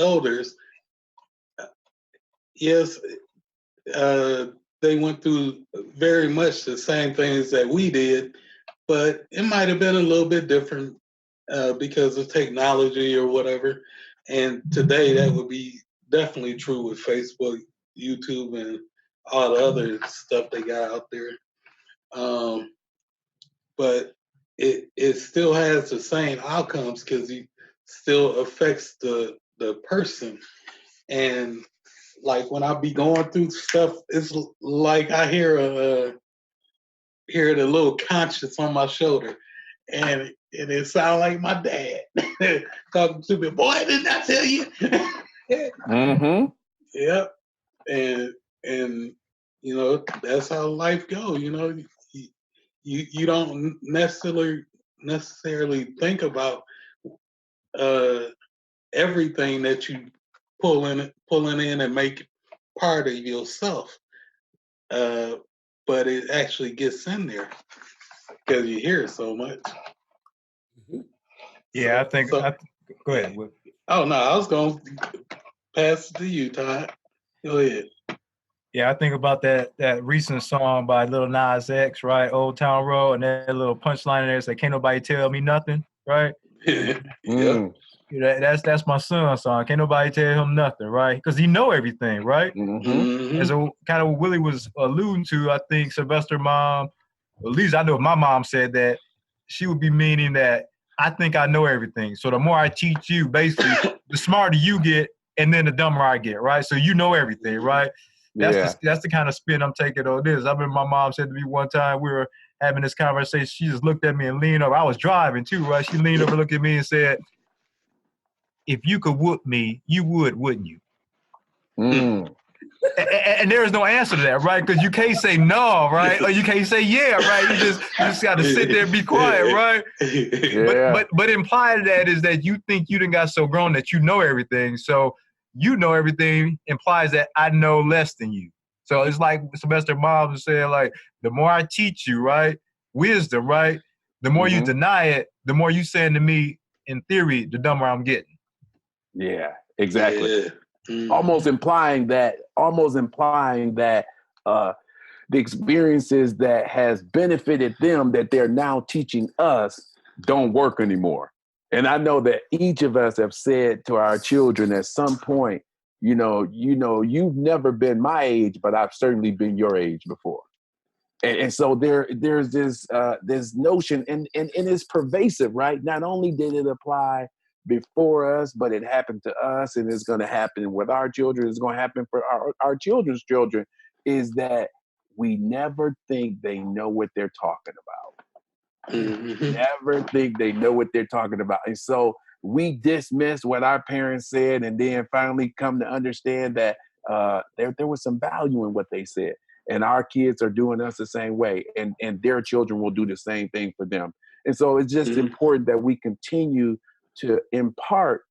elders, yes, they went through very much the same things that we did, but it might have been a little bit different because of technology or whatever. And today, that would be definitely true with Facebook, YouTube, and all the other stuff they got out there. Um, but it still has the same outcomes because it still affects the person. And like when I be going through stuff, it's like I hear the little conscience on my shoulder, and it sounds like my dad talking to me. Boy, didn't I tell you? Mm-hmm. Yep. And you know that's how life goes. You know, you don't necessarily think about everything that you pulling in and make part of yourself. But it actually gets in there because you hear it so much. Yeah, I think. Go ahead. Oh no, I was going to pass it to you, Todd. Go ahead. Yeah, I think about that recent song by Lil Nas X, right? Old Town Road, and that little punchline in there say, "Can't nobody tell me nothing," right? Yeah. That's my son's song. Can't nobody tell him nothing, right? Because he know everything, right? Mm-hmm. And so kind of what Willie was alluding to, I think Sylvester mom, at least I know my mom said that, she would be meaning that I think I know everything. So the more I teach you, basically, the smarter you get, and then the dumber I get, right? So you know everything, right? That's the kind of spin I'm taking on this. I remember my mom said to me one time, we were having this conversation, she just looked at me and leaned over. I was driving too, right? She leaned over, looked at me and said, "If you could whoop me, you would, wouldn't you?" And there is no answer to that, right? Because you can't say no, right? Or you can't say yeah, right? You just got to sit there and be quiet, right? Yeah. But implied to that is that you think you done got so grown that you know everything. So you know everything implies that I know less than you. So it's like Sylvester Mom was saying, like, the more I teach you, right, wisdom, right, the more you deny it, the more you saying to me, in theory, the dumber I'm getting. Yeah, exactly. Yeah. Mm-hmm. Almost implying that the experiences that has benefited them that they're now teaching us don't work anymore. And I know that each of us have said to our children at some point, you know, you've never been my age, but I've certainly been your age before. And so there's this notion, and it's pervasive, right? Not only did it apply before us, but it happened to us, and it's going to happen with our children. It's going to happen for our children's children, is that we never think they know what they're talking about. Mm-hmm. Never think they know what they're talking about. And so we dismiss what our parents said, and then finally come to understand that there was some value in what they said. And our kids are doing us the same way, and their children will do the same thing for them. And so it's just important that we continue to impart,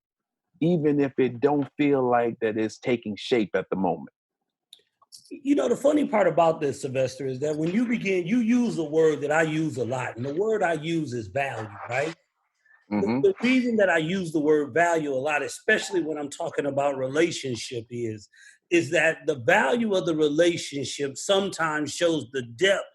even if it don't feel like that it's taking shape at the moment. You know, the funny part about this, Sylvester, is that when you use a word that I use a lot, and the word I use is value, right? The reason that I use the word value a lot, especially when I'm talking about relationship, is that the value of the relationship sometimes shows the depth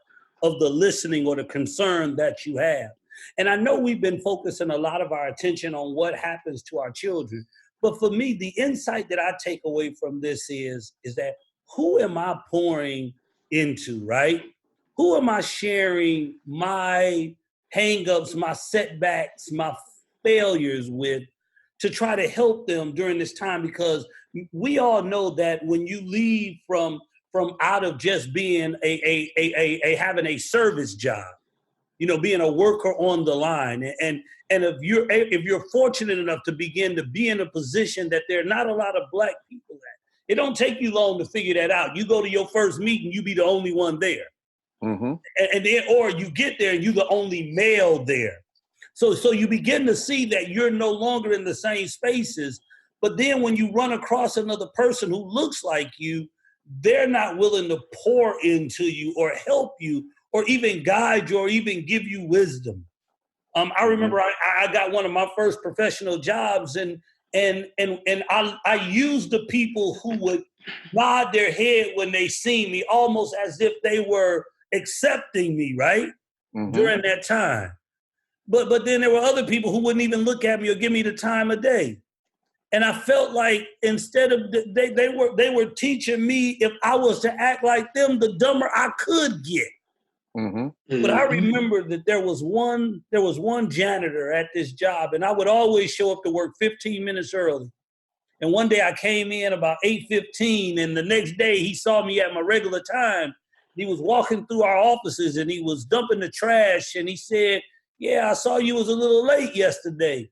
of the listening or the concern that you have. And I know we've been focusing a lot of our attention on what happens to our children, but for me, the insight that I take away from this is that who am I pouring into, right? Who am I sharing my hangups, my setbacks, my failures with, to try to help them during this time? Because we all know that when you leave from out of just being a having a service job, you know, being a worker on the line, and if you're fortunate enough to begin to be in a position that there are not a lot of Black people at, it don't take you long to figure that out. You go to your first meeting, you be the only one there. And then, or you get there and you're the only male there. So you begin to see that you're no longer in the same spaces. But then when you run across another person who looks like you, they're not willing to pour into you or help you or even guide you or even give you wisdom. I remember I got one of my first professional jobs, and I used the people who would nod their head when they see me, almost as if they were accepting me, right? During that time. But then there were other people who wouldn't even look at me or give me the time of day. And I felt like instead of they were teaching me if I was to act like them, the dumber I could get. But I remember that there was one janitor at this job, and I would always show up to work 15 minutes early. And one day I came in about 8:15, and the next day he saw me at my regular time. He was walking through our offices and he was dumping the trash, and he said, "Yeah, I saw you was a little late yesterday."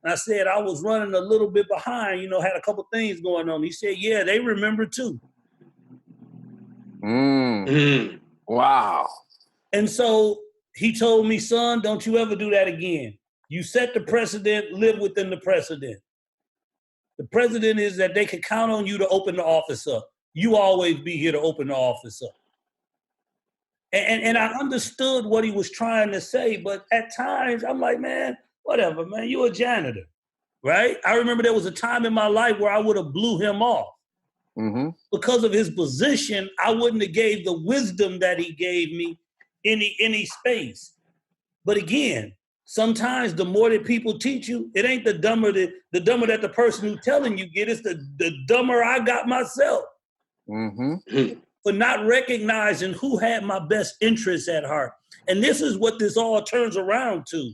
And I said, "I was running a little bit behind, had a couple things going on." He said, "Yeah, they remember too." Wow. And so he told me, "Son, don't you ever do that again. You set the precedent, live within the precedent. The precedent is that they can count on you to open the office up. You always be here to open the office up." And I understood what he was trying to say, but at times I'm like, man, whatever, man, you a janitor, right? I remember there was a time in my life where I would have blew him off. Because of his position, I wouldn't have gave the wisdom that he gave me any space. But again, sometimes the more that people teach you, it ain't the dumber that the person who's telling you get, it's the dumber I got myself. For not recognizing who had my best interests at heart. And this is what this all turns around to.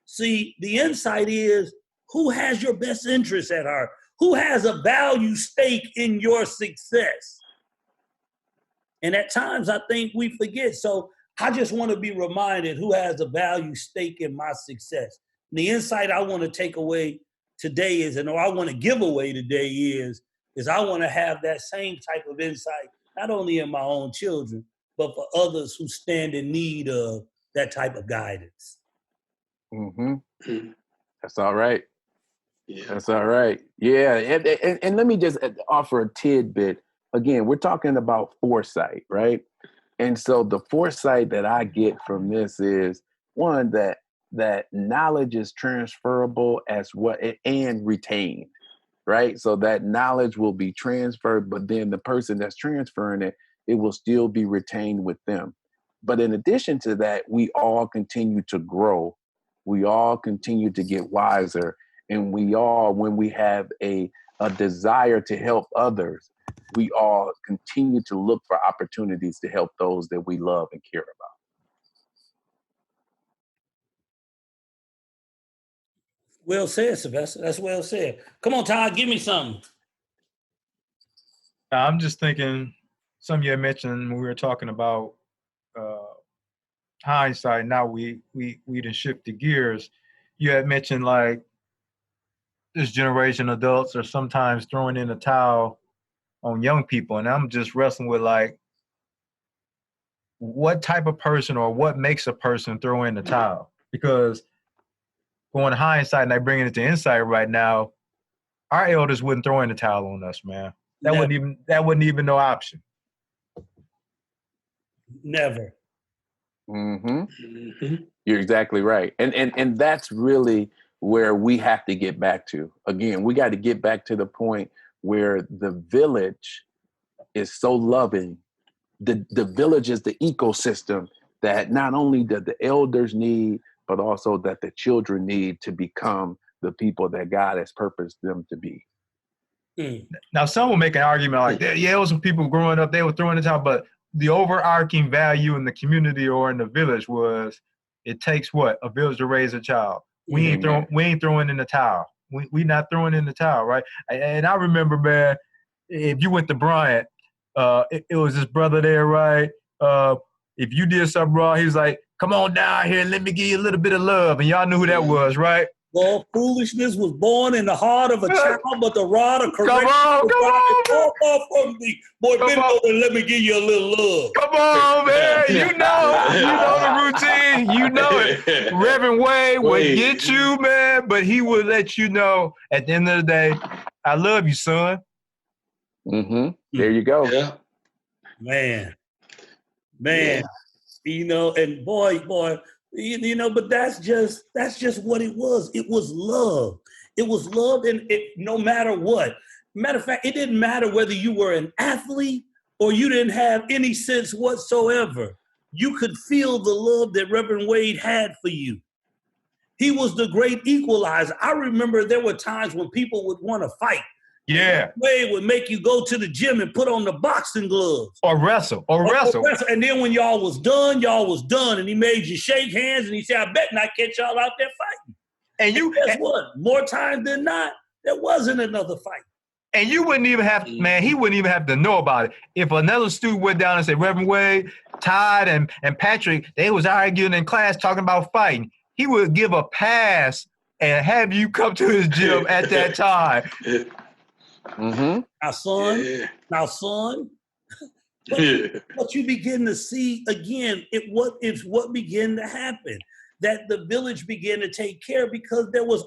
See, the insight is who has your best interests at heart? Who has a value stake in your success? And at times I think we forget. So I just want to be reminded who has a value stake in my success. And the insight I want to take away today is, and I want to give away today is I want to have that same type of insight, not only in my own children, but for others who stand in need of that type of guidance. That's all right. Yeah. That's all right. Yeah. And let me just offer a tidbit. Again, we're talking about foresight, right? And so the foresight that I get from this is one, that knowledge is transferable and retained, right? So that knowledge will be transferred, but then the person that's transferring it, it will still be retained with them. But in addition to that, we all continue to grow. We all continue to get wiser. And we all, when we have a desire to help others, we all continue to look for opportunities to help those that we love and care about. Well said, Sylvester. That's well said. Come on, Todd, give me something. I'm just thinking, some of you had mentioned when we were talking about hindsight. Now we done shifted gears. You had mentioned like this generation adults are sometimes throwing in a towel on young people, and I'm just wrestling with like, what type of person or what makes a person throw in the towel? Because going to hindsight and I bringing it to insight right now, our elders wouldn't throw in the towel on us, man. That wouldn't even no option. Never. You're exactly right. And that's really where we have to get back to. Again, we got to get back to the point where the village is so loving. The village is the ecosystem that not only do the elders need, but also that the children need to become the people that God has purposed them to be. Now, some will make an argument like that. Yeah, it was some people growing up, they were throwing the towel, but the overarching value in the community or in the village was, it takes what? A village to raise a child. We ain't throwing in the towel. We not throwing in the towel, right? And I remember, man, if you went to Bryant, it was his brother there, right? If you did something wrong, he was like, "Come on down here and let me give you a little bit of love." And y'all knew who that was, right? Well, foolishness was born in the heart of a child, but the rod of correction Come on, fall off from thee. Boy, bend over and let me give you a little love. Come on, man. You know the routine. You know it. Reverend Wade would get you, man, but he would let you know at the end of the day, I love you, son. There you go. Yeah. Man. Yeah. And boy, but that's just what it was. It was love. It was love, and it no matter what. Matter of fact, it didn't matter whether you were an athlete or you didn't have any sense whatsoever. You could feel the love that Reverend Wade had for you. He was the great equalizer. I remember there were times when people would want to fight. Yeah. Wade would make you go to the gym and put on the boxing gloves. Or wrestle. And then when y'all was done. And he made you shake hands and he said, I bet not catch y'all out there fighting. And guess what? More times than not, there wasn't another fight. And you wouldn't even have, man, he wouldn't even have to know about it. If another student went down and said, Reverend Wade, Todd, and Patrick, they was arguing in class talking about fighting, he would give a pass and have you come to his gym at that time. Mm-hmm. Now, son, what you begin to see again, it's what began to happen, that the village began to take care because there was